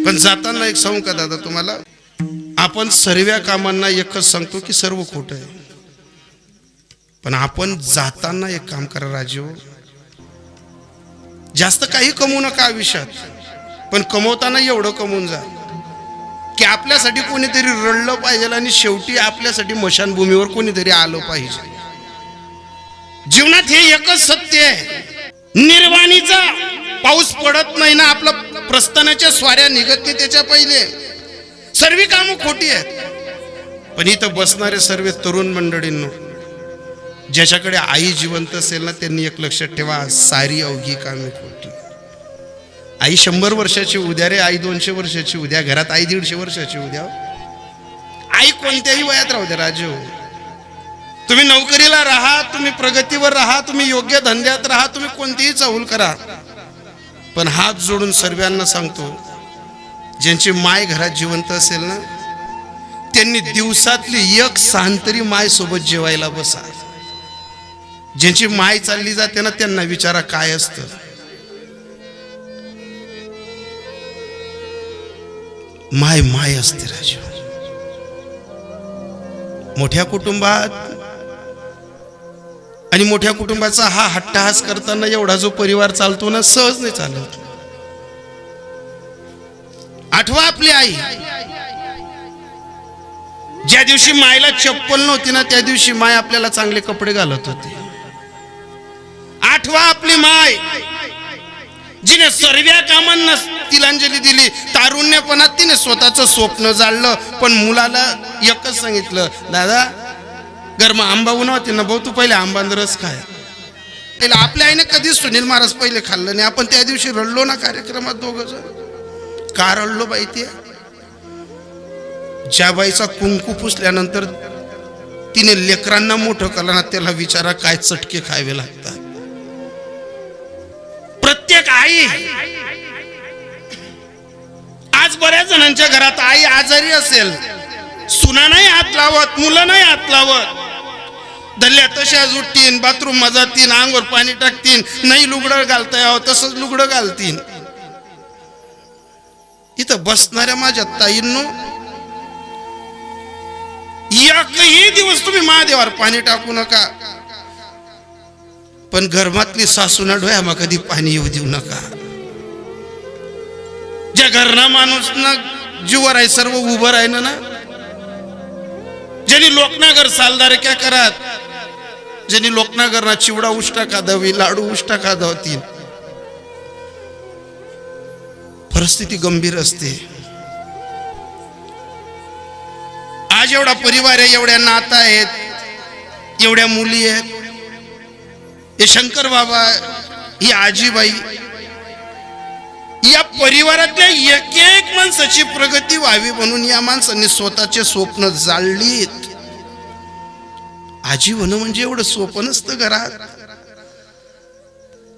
पण जाताना एक सांगू का दादा तुम्हाला, आपण सर्व कामांना एकच सांगतो की सर्व खोटं आहे, पण आपण जाताना एक काम करा राजीव, जास्त काही कमवू नका आयुष्यात, पण कमवताना एवढं कमवून जा की आपल्यासाठी कोणीतरी रडलं पाहिजे आणि शेवटी आपल्यासाठी मशानभूमीवर कोणीतरी आलं पाहिजे. जीवनात हे एकच सत्य आहे, निर्वाणीचा पाऊस पडत नाही ना, आपला प्रस्थानाच्या स्वाऱ्या निघत नाही त्याच्या पहिले. सर्व कामं खोटी आहेत, पण इथं बसणारे सर्व तरुण मंडळींनो, ज्याच्याकडे आई जिवंत असेल ना, त्यांनी एक लक्षात ठेवा, सारी अवघी कामे खोटी. आई 100 वर्षाची उद्या रे, आई 200 वर्षाची उद्या, घरात आई 150 वर्षाची उद्या. आई कोणत्याही वयात राहू द्या राजू, तुम्ही नोकरीला राहा, तुम्ही प्रगतीवर राहा, तुम्ही योग्य धंद्यात राहा, तुम्ही कोणतीही चाहूल करा, पण हात जोडून सर्वांना सांगतो, ज्यांची माय घरात जिवंत असेल ना, त्यांनी दिवसातली एक सांतरी माय सोबत जेवायला बसा. ज्यांची माय चालली जाते ना, त्यांना विचारा काय असतं. माय माय असते राजू. मोठ्या कुटुंबात आणि मोठ्या कुटुंबाचा हा हट्टहास करताना एवढा जो परिवार चालतो ना, सहज नाही चालत. आठवा आपली आई, ज्या दिवशी मायला चप्पल नव्हती ना, त्या दिवशी माय आपल्याला चांगले कपडे घालत होती. आठवा आपली माय, जिने सर्व कामांना तिलांजली दिली. तारुण्यपणात तिने स्वतःचं स्वप्न जाळलं, पण मुलाला एकच सांगितलं, दादा गरमा आंबा उन्हावते ना भाऊ, तू पहिले आंबांचा रस खाय. आपल्या आईने कधीच सुनील महाराज पहिले खाल्लं नाही. आपण त्या दिवशी रडलो ना कार्यक्रमात दोघं जण. का रडलो बाई? ते ज्या बाईचा कुंकू पुसल्यानंतर तिने लेकरांना मोठं केलं ना, त्याला विचारा काय चटके खावे लागतात. प्रत्येक आई, आज बऱ्याच जणांच्या घरात आई आजारी असेल, सुना नाही हात लावत, मुलं नाही हात लावत, दल्ल्या तशाच उठतीन, बाथरूम मध्ये जातीन, अंगावर पाणी टाकतीन, नाही लुगडं घालता यावं तसंच लुगडं घालतीन. इथं बसणाऱ्या माझ्या ताईंनो, एकही दिवस तुम्ही महादेवावर पाणी टाकू नका, पण घरमातली सासूना डोळ्यामा कधी पाणी येऊ देऊ नका. ज्या घरना माणूस ना जीवर आहे, सर्व उभं राहिलं ना, ज्यांनी लोकनागर सालदार क्या करात, ज्यांनी लोकनागर ना चिवडा उष्टा खादावी, लाडू उष्टा खादावतील, परिस्थिती गंभीर असते. आज एवढा परिवार आहे, एवढ्या नाता आहेत, एवढ्या मुली आहेत, हे शंकर बाबा, ही आजीबाई, या परिवारातल्या एक एक माणसाची प्रगती व्हावी म्हणून या माणसांनी स्वतःचे स्वप्न जाळलीत. आजी बनणं म्हणजे एवढं सोपं नसतं घरात.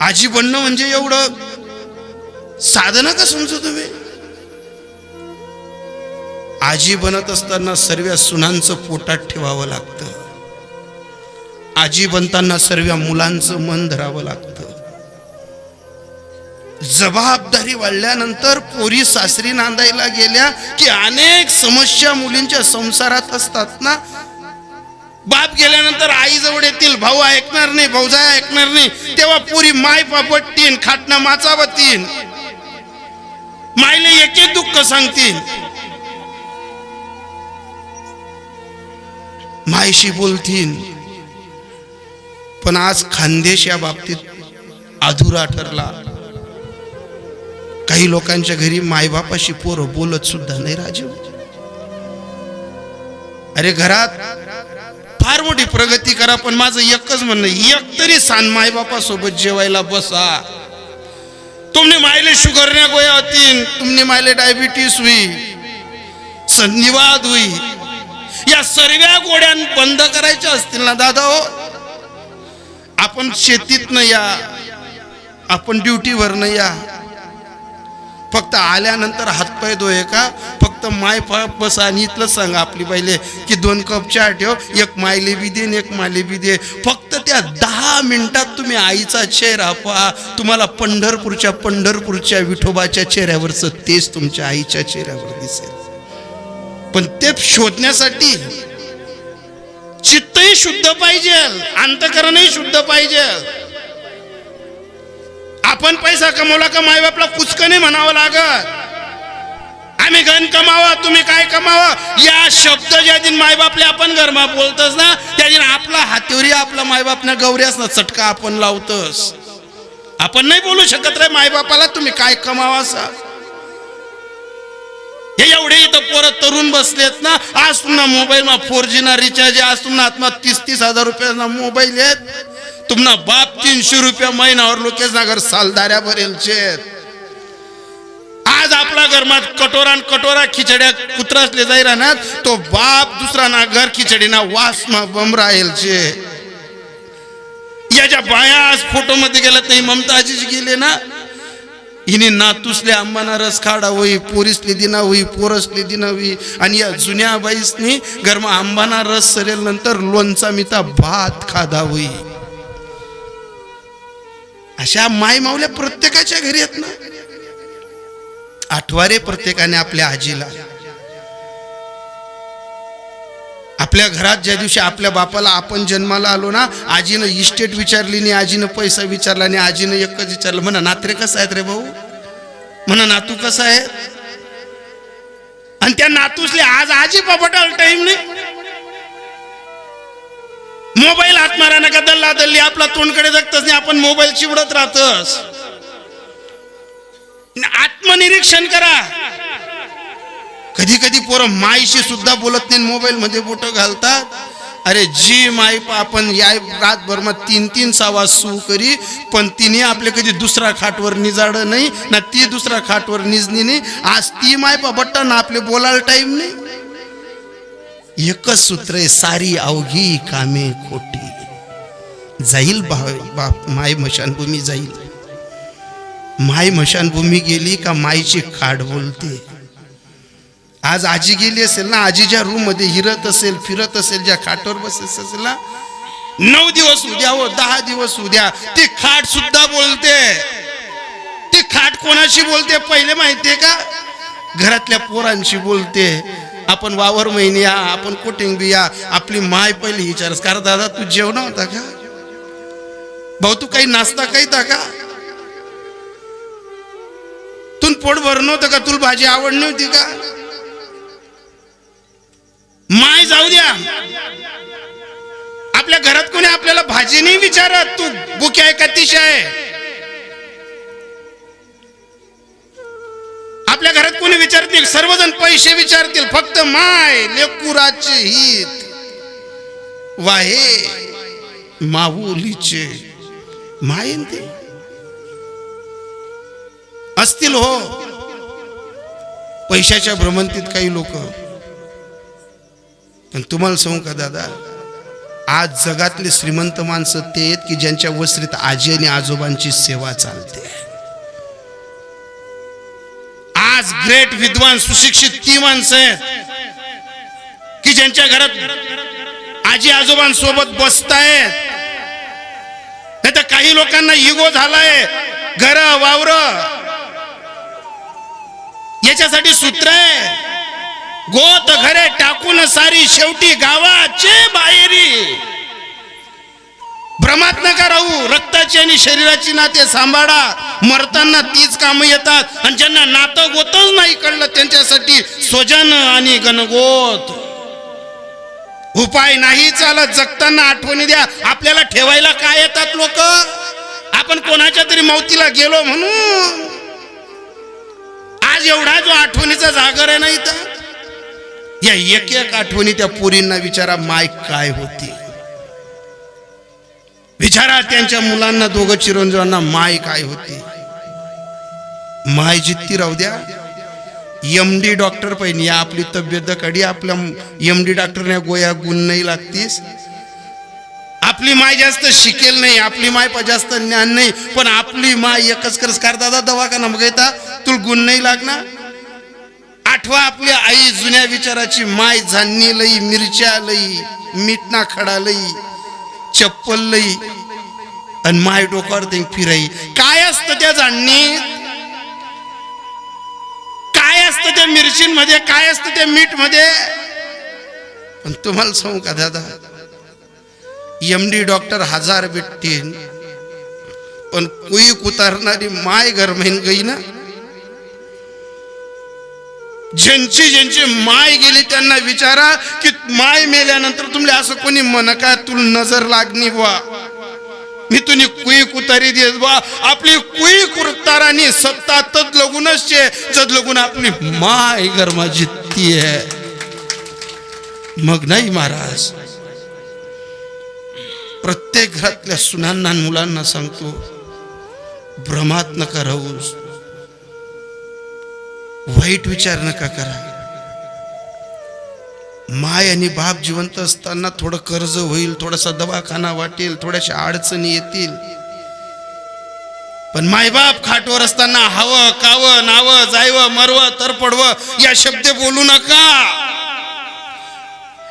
आजी बनणं म्हणजे एवढं साधं नका समजू तुम्ही. आजी बनत असताना सर्व सुनांचं पोटात ठेवावं लागतं. आजी बनताना सर्व मुलांचं मन धरावं लागतं. जबाबदारी वाढल्यानंतर पोरी सासरी नांदायला गेल्या की अनेक समस्या मुलींच्या संसारात असतात ना. बाप गेल्यानंतर आई जवळ येतील, भाऊ ऐकणार नाही, भाऊजाई ऐकणार नाही, तेव्हा पोरी माय पापटतीन, खाटणं माचावतीन, मायले एक एक दुःख सांगतील, मायशी बोलतील. पण आज खानदेश या बाबतीत अधुरा ठरला. काही लोकांच्या घरी मायबापाशी पोरं बोलत सुद्धा नाही राजू. अरे घरात फार मोठी प्रगती करा, पण माझं एकच म्हणणं, एक तरी सान मायबापा सोबत जेवायला बसा. तुमने मायले शुगरने गोया होतीन, तुमने मायले डायबिटीस हुई, संधिवात हुई, या सर्व गोड्या बंद करायच्या असतील ना दादा हो, आपण शेतीत न या, आपण ड्युटीवर न या, फक्त आल्यानंतर हातपाय धुये का, फक्त फक्त माय बस आणि इथलंच सांगा आपली बाईले की 2 कप चहा ठेव, एक मायले बी दे एक माले बी दे. फक्त त्या 10 मिनिटात तुम्ही आईचा चेहरा पहा, तुम्हाला पंढरपूरच्या विठोबाच्या चेहऱ्यावरचं तेच तुमच्या आईच्या चेहऱ्यावर दिसेल. पण ते शोधण्यासाठी चित्तही शुद्ध पाहिजे, अंतःकरणही शुद्ध पाहिजे. आपण पैसा कमवला का मायबापला कुचकं नाही म्हणावं लागत. आम्ही घन कमावा, तुम्ही काय कमावा, या शब्द ज्या दिन मायबापले आपण घरमा बोलतोस ना, त्या दिन आपला हातीवरी आपला मायबाप ना गौऱ्यास ना चटका आपण लावतोस. आपण नाही बोलू शकत रे मायबापाला तुम्ही काय कमावा सा. हे एवढे इथं पोरं तरुण बसलेत ना, आज तुम्हाला मोबाईल मा 4G ना रिचार्ज, आज तुम्हाला आत्मा 30-30 हजार रुपया मोबाईल आहेत. तुम्हाला बाप 300 रुपया महिनावर लोकेश नागर सालदाऱ्या भरेलचे. आज आपला घरमात कटोरा खिचड्या कुत्रासले जाई राहणार, तो बाप दुसरा ना घर खिचडीना वास मा बम राहीलचे. याच्या बाया आज फोटो मध्ये गेल्यात नाही, ममता आजीच गेले ना, हिने नातूसले आंबाना रस खाडा होई, पोरीसले दिना होई, पोरसले दिना होई, आणि या जुन्या बाईसनी घरमा आंबाना रस सरेल नंतर लोणचा मिता भात खादा होई. अशा माय मावल्या प्रत्येकाच्या घरी आहेत ना. आठवारे प्रत्येकाने आपल्या आजीला. आपल्या घरात ज्या दिवशी आपल्या बापाला आपण जन्माला आलो ना, आजीनं इस्टेट विचारली नाही, आजीनं पैसा विचारला नाही, आजीनं एकच विचारलं, म्हणा नात्रे कसं आहेत रे भाऊ, म्हणा नातू कसं आहे. आणि त्या नातूसले आज आजी पापटाला टाइम नाही. मोबाईल हात मारा नका, दल्ला दल्ली आपला तोंडकडे जगतच नाही, आपण मोबाईल चिवडत राहतस. आत्मनिरीक्षण करा. कधी कधी पोरं माईशी सुद्धा बोलत नाही, मोबाईल मध्ये बोट घालतात. अरे जी माई आपण या रातभर मग 3-3 सावा सू करी, पण तिने आपले कधी दुसरा खाटवर निजाड नाही ना, ती दुसरा खाटवर निजनी नाही. आज ती माय बट्टा ना आपले बोलायला टाइम नाही. एकच सूत्र आहे, सारी अवघी कामे खोटी. जाईल बाप माय मशानभूमी जाईल. माय मशानभूमी गेली का माईची खाट बोलते. आज आजी गेली असेल ना, आजीच्या रूम मध्ये हिरत असेल, फिरत असेल, ज्या खाटवर बसत असेल ना, 9 दिवस उद्या हो 10 दिवस उद्या, ती खाट सुद्धा बोलते. ती खाट कोणाशी बोलते पहिले माहितीये का? घरातल्या पोरांशी बोलते. आपण वावर महिने या, आपण कोटिंग बी या, आपली माय पहिली विचारस, कारण दादा तू जेवण होता का, भाऊ तू काही नाश्ता काही था का, तू पोट भरणं होतं का, तुला भाजी आवड नव्हती का. माय जाऊ द्या, आपल्या घरात कोणी आपल्याला भाजी नाही विचारत, तू भूक आहे का तिश आहे. आपल्या घरात कोणी विचारत नाही, सर्वजण पैसे विचारतील, फक्त माय लेकुराचे हित वाहे माऊलीचे मायन ते असतील हो. पैशाच्या भ्रमंतीत काही लोक. पण तुम्हाला सांगू का दादा, आज जगातले श्रीमंत माणसं ते आहेत की ज्यांच्या वस्त्रीत आजी आणि आजोबांची सेवा चालते. आज ग्रेट विद्वान सुशिक्षित ती माणसं आहेत की ज्यांच्या घरात आजी आजोबांसोबत बसतायत. नाही तर काही लोकांना इगो झालाय, घर वावर याच्यासाठी सूत्र आहे, गोत घरे टाकून सारी शेवटी गावाचे बाहेरी. भ्रमात नका राहू. रक्ताची आणि शरीराची नाते सांभाळा. मरताना तीच कामं येतात, आणि ज्यांना नातं गोतच नाही कळलं त्यांच्यासाठी स्वजन आणि गणगोत. उपाय नाही चालत. जगताना आठवणी द्या. आपल्याला ठेवायला काय येतात लोक. आपण कोणाच्या तरी मौतीला गेलो म्हणून आज एवढा जो आठवणीचा जागर आहे ना इथं, या एक एक आठवणी त्या पोरींना विचारा माय काय होती. विचारा त्यांच्या मुलांना, दोघं चिरंजीवांना माय काय होती. माय जितती राहू द्या. MD डॉक्टर पहिली या आपली तब्येत कडी, आपल्या MD डॉक्टरने गोया गुण नाही लागतीस. आपली माय जास्त शिकेल नाही, आपली माय जास्त ज्ञान नाही, पण आपली माय एकच करस कार दादा दवाखाना बघायता तुला गुण नाही लागणार. आठवा आपली आई जुन्या विचाराची माय जाणणी लई मिरच्या लई मीठना खडा लई चप्पल लई आणि माय डोक्यावर ते फिराई. काय असतं त्या जाणणी, काय असतं त्या मिरचींमध्ये, काय असतं त्या मीठ मध्ये. पण तुम्हाला सांगू का दादा, MD डॉक्टर 1000 भेटतील पण कुईक उतारणारी माय घरमैन गई ना. ज्यांची माय गेली त्यांना विचारा की माय मेल्यानंतर तुम्हाला असं कोणी म्हण का तुला नजर लागणी बा, मी तुनी कुईक उतारी देत बा. आपली कुईक उतारानी सत्ता तद लगूनच जद लगून आपली माय गरमा जितती आहे. मग नाही महाराज, प्रत्येक घरातल्या सुनांना मुलांना सांगतो, भ्रमात नका राहूस, वाईट विचार नका करा. माय आणि बाप जिवंत असताना थोडं कर्ज होईल, थोडासा दवाखाना वाटेल, थोड्याशा अडचणी येतील, पण मायबाप खाटवर असताना हवं कावं नावं जायवं मरवं तर पडवं या शब्द बोलू नका.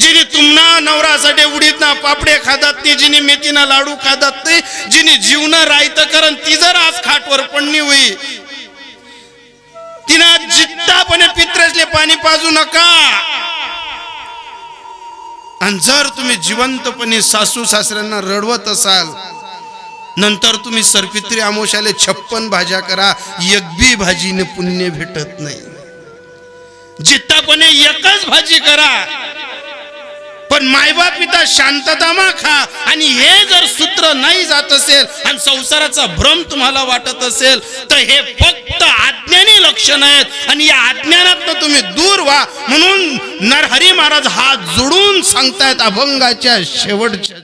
जिने तुम्हाला नवरासाठी उडीत ना पापडे खातात नाही, जिने मेथीना लाडू खातात नाही, जिने जीवन रायत करण ती जर आज खाटवर पडणी होई, तिना जित्तापणे पित्रसले पाणी पाजू नका. आणि जर तुम्ही जिवंतपणे सासू सासऱ्यांना रडवत असाल, नंतर तुम्ही सरपित्री आमोशाले 56 भाज्या करा, एक बी भाजीने पुण्य भेटत नाही. जित्तापणे एकच भाजी करा, पण मायबाप पिता शांततामा खा. आणि हे जर सूत्र नाही जात असेल आणि संसाराचा भ्रम तुम्हाला वाटत असेल तर हे फक्त आज्ञानी लक्षण आहेत आणि या अज्ञानातनं तुम्ही दूर व्हा. म्हणून नरहरी महाराज हात जोडून सांगतायत अभंगाच्या शेवटच्या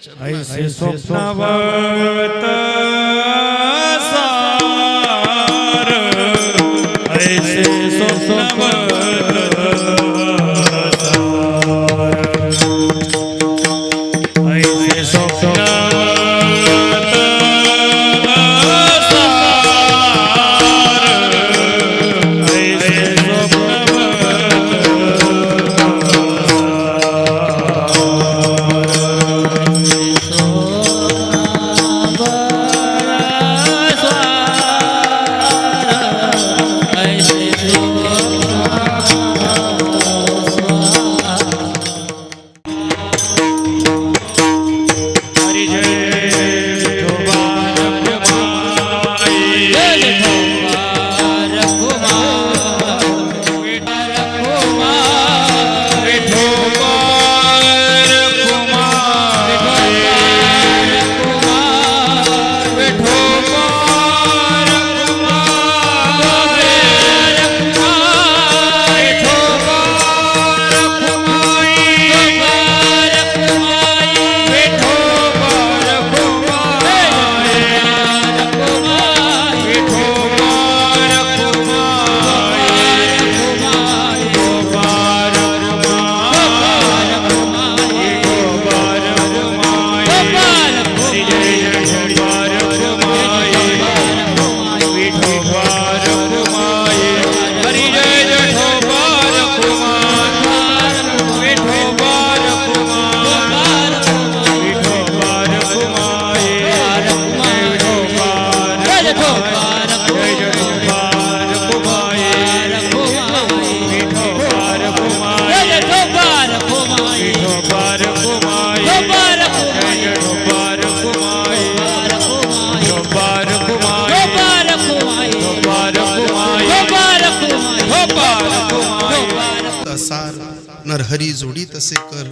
नरहरी जोडी तसे कर.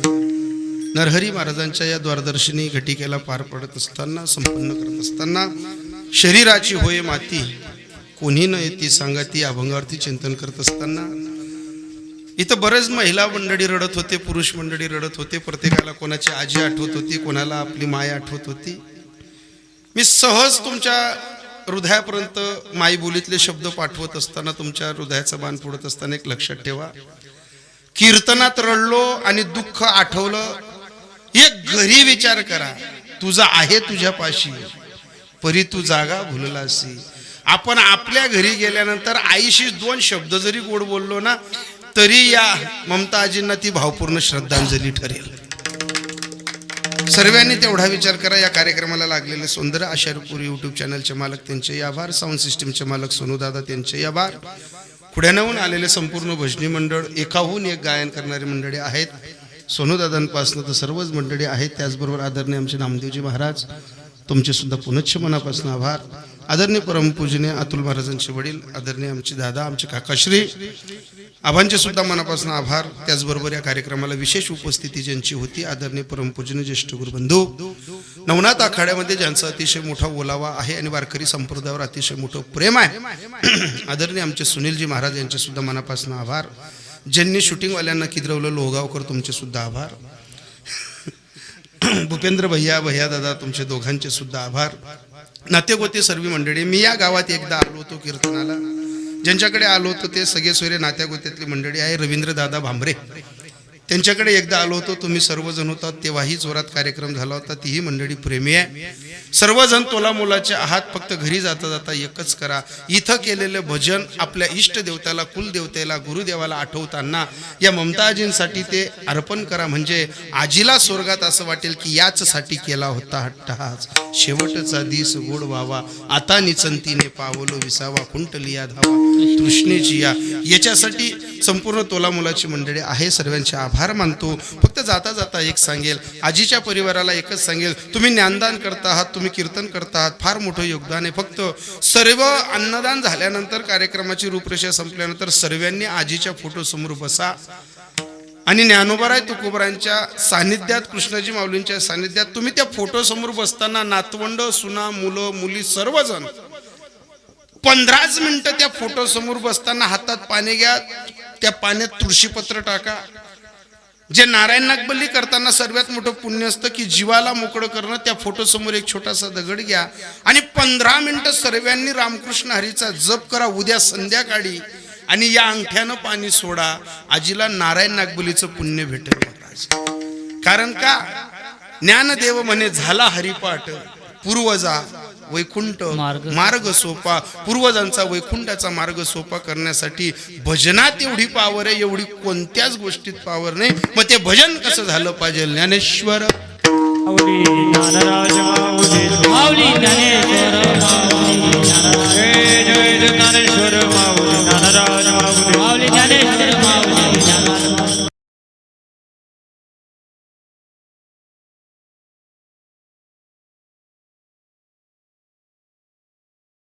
नरहरी महाराजांच्या या द्वारदर्शनी घटिकेला पार पडत असताना, संपन्न करत असताना, शरीराची होय माती कोणी न येती सांगाती अभंगावरती चिंतन करत असताना इथं बरेच महिला मंडळी रडत होते, पुरुष मंडळी रडत होते. प्रत्येकाला कोणाची आजी आठवत होती, कोणाला आपली माय आठवत होती. मी सहज तुमच्या हृदयापर्यंत मायबोलीतले शब्द पाठवत असताना, तुमच्या हृदयाचा बाण फोडत असताना एक लक्षात ठेवा, कीर्तनात रडलो आणि दुःख आठवलं, एक घरी विचार करा, तुझा आहे तुझ्या पाशी परी तू जागा भुललासी. आपण आपल्या घरी गेल्यानंतर आईशी 2 शब्द जरी गोड बोललो ना तरी या ममता आजींना ती भावपूर्ण श्रद्धांजली ठरेल. सर्वांनी तेवढा विचार करा. या कार्यक्रमाला लागलेले सौंदर्य आशापूर यूट्यूब चॅनलचे मालक त्यांचे आभार, साऊंड सिस्टीमचे मालक सोनूदादा त्यांचे आभार, पुण्याहून आलेले संपूर्ण भजनी मंडळ, एकाहून एक गायन करणारी मंडळी आहेत, सोनूदादांपासून तर सर्वच मंडळी आहेत. त्याचबरोबर आदरणीय आमचे नामदेवजी महाराज, तुमचे सुद्धा पुनश्च मनापासून आभार. आदरणीय परमपूजनीय अतुल महाराजांचे वडील, आदरणीय आमचे दादा, आमचे काकाश्री, आबांचे सुद्धा मनापासून आभार. त्याचबरोबर या कार्यक्रमाला विशेष उपस्थिती ज्यांची होती, आदरणीय परमपूजनीय ज्येष्ठ गुरुबंधू, नवनाथ आखाड्यामध्ये ज्यांचा अतिशय मोठा ओलावा आहे आणि वारकरी संप्रदायावर अतिशय मोठं प्रेम आहे, आदरणीय आमचे सुनीलजी महाराज यांचे सुद्धा मनापासून आभार. ज्यांनी शूटिंगवाल्यांना किद्रवलं, लोहगावकर, तुमचे सुद्धा आभार. भूपेंद्र भैया दादा, तुमचे दोघांचे सुद्धा आभार. नातेगोते सर्व मंडळी, मी या गावात एकदा आलो होतो कीर्तनाला, ज्यांच्याकडे आलो होतो ते सगळे सोयरे नात्यागोत्यातली मंडळी आहे. रवींद्र दादा भांबरे, त्यांच्याकडे एकदा आलो होतो, तुम्ही सर्वजण होतात, तेव्हाही जोरात कार्यक्रम झाला होता. तीही मंडळी प्रेमी आहे. सर्वजण तोला मोलाचे आहात. फक्त घरी जाता जाता एकच करा, इथं केलेलं भजन आपल्या इष्ट देवताला, कुलदेवतेला, गुरुदेवाला आठवताना या ममताजींसाठी ते अर्पण करा. म्हणजे आजीला स्वर्गात असं वाटेल की याचसाठी केला होता हट्टहास, शेवटचा दिस गोड व्हावा, आता निचंतीने पावलो विसावा, कुंटलिया धावा तृष्णेची याच्यासाठी संपूर्ण तोला मुलाची मंडळी आहे. सर्वांचे आभार मानतो. फक्त जाता जाता एक सांगेल, आजीच्या परिवाराला एकच सांगेल, तुम्ही ज्ञानदान करता आहात, तुम्ही कीर्तन करता आहात, फार मोठं योगदान आहे. फक्त सर्व अन्नदान झाल्यानंतर, कार्यक्रमाची रूपरेषा संपल्यानंतर सर्वांनी आजीच्या फोटो समोर बसा आणि ज्ञानोबाराय तुकोबरांच्या सानिध्यात, कृष्णाजी माऊलींच्या सानिध्यात तुम्ही त्या फोटो समोर बसताना नातवंड, सुना, मुलं, मुली सर्वजण 15 मिनिटं त्या फोटो समोर बसताना हातात पाणी घ्या, त्या पाण्यात तुळशीपत्र टाका. जे नारायण नागबल्ली करताना सर्वात मोठं पुण्य असतं की जीवाला मोकळं करणं. त्या फोटो समोर एक छोटासा दगड घ्या आणि 15 मिनिटं सर्वांनी रामकृष्ण हरीचा जप करा. उद्या संध्याकाळी आणि या अंगठ्यानं पाणी सोडा, आजीला नारायण नागबलीचं पुण्य भेटेल महाराज. कारण का, ज्ञानदेव म्हणे झाला हरिपाठ, पूर्वजा वैकुंठ मार्ग सोपा. पूर्वजांचा वैकुंठाचा मार्ग सोपा करण्यासाठी भजनात एवढी पावर आहे, एवढी कोणत्याच गोष्टीत पावर नाही. मग ते भजन कसं झालं पाहिजे? ज्ञानेश्वर माऊली ज्ञानराज माऊली ज्ञानेश्वर माऊली जय जय ज्ञानेश्वर माऊली ज्ञानराज माऊली ज्ञानेश्वर माऊली